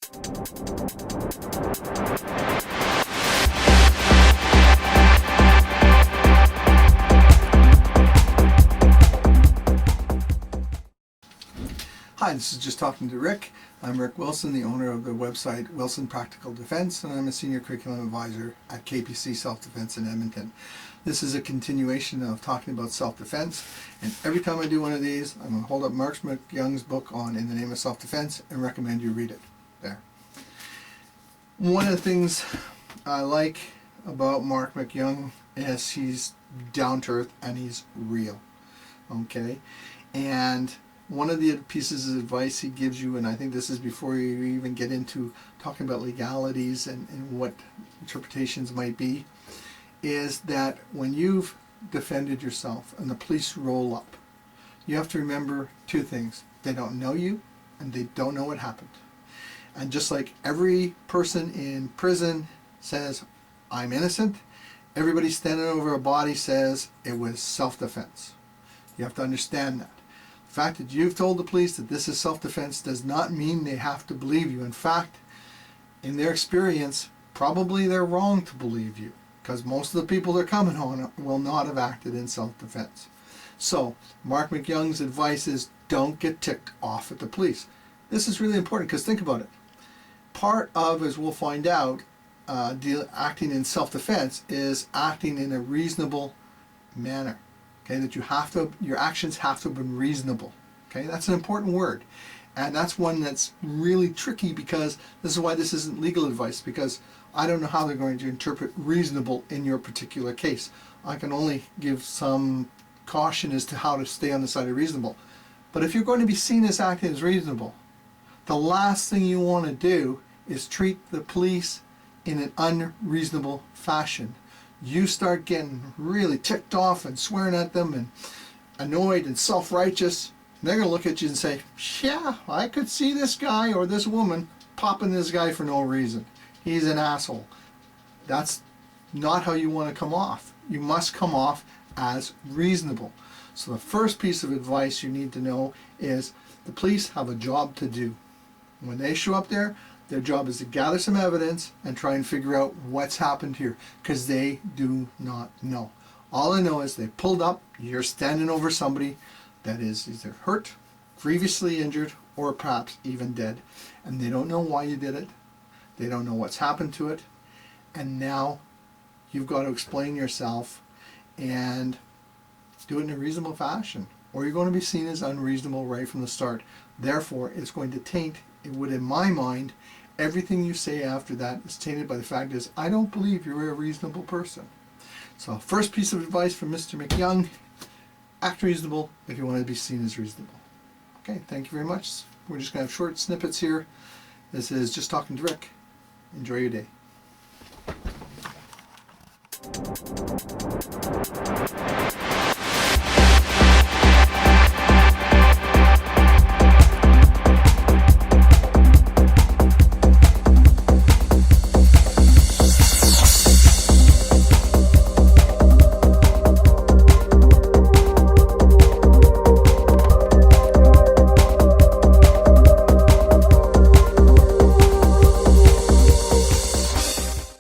Hi, this is Just Talking to Rick. I'm Rick Wilson, the owner of the website Wilson Practical Defense, and I'm a Senior Curriculum Advisor at KPC Self-Defense in Edmonton. This is a continuation of talking about self-defense, and every time I do one of these, I'm going to hold up Mark McYoung's book on In the Name of Self-Defense and recommend you read it. There. One of the things I like about Mark McYoung is he's down to earth and he's real. Okay? And one of the pieces of advice he gives you, and I think this is before you even get into talking about legalities and what interpretations might be, is that when you've defended yourself and the police roll up, you have to remember two things. They don't know you and they don't know what happened. And just like every person in prison says, I'm innocent, everybody standing over a body says it was self-defense. You have to understand that. The fact that you've told the police that this is self-defense does not mean they have to believe you. In fact, in their experience, probably they're wrong to believe you, because most of the people they're coming on will not have acted in self-defense. So, Mark McYoung's advice is don't get ticked off at the police. This is really important because think about it. Part of, as we'll find out, acting in self-defense is acting in a reasonable manner. Okay, that your actions have to have been reasonable. Okay, that's an important word. And that's one that's really tricky, because this is why this isn't legal advice, because I don't know how they're going to interpret reasonable in your particular case. I can only give some caution as to how to stay on the side of reasonable. But if you're going to be seen as acting as reasonable, the last thing you want to do is treat the police in an unreasonable fashion. You start getting really ticked off and swearing at them and annoyed and self-righteous, they're going to look at you and say, yeah, I could see this guy or this woman popping this guy for no reason. He's an asshole. That's not how you want to come off. You must come off as reasonable. So the first piece of advice you need to know is the police have a job to do. When they show up there, their job is to gather some evidence and try and figure out what's happened here, because they do not know. All they know is they pulled up, you're standing over somebody that is either hurt, grievously injured, or perhaps even dead, and they don't know why you did it. They don't know what's happened to it, and now you've got to explain yourself and do it in a reasonable fashion, or you're going to be seen as unreasonable right from the start. Therefore, it's going to taint, it would in my mind, everything you say after that is tainted by the fact is, I don't believe you're a reasonable person. So first piece of advice from Mr. McYoung, act reasonable if you want to be seen as reasonable. Okay, thank you very much. We're just going to have short snippets here. This is Just Talking to Rick. Enjoy your day.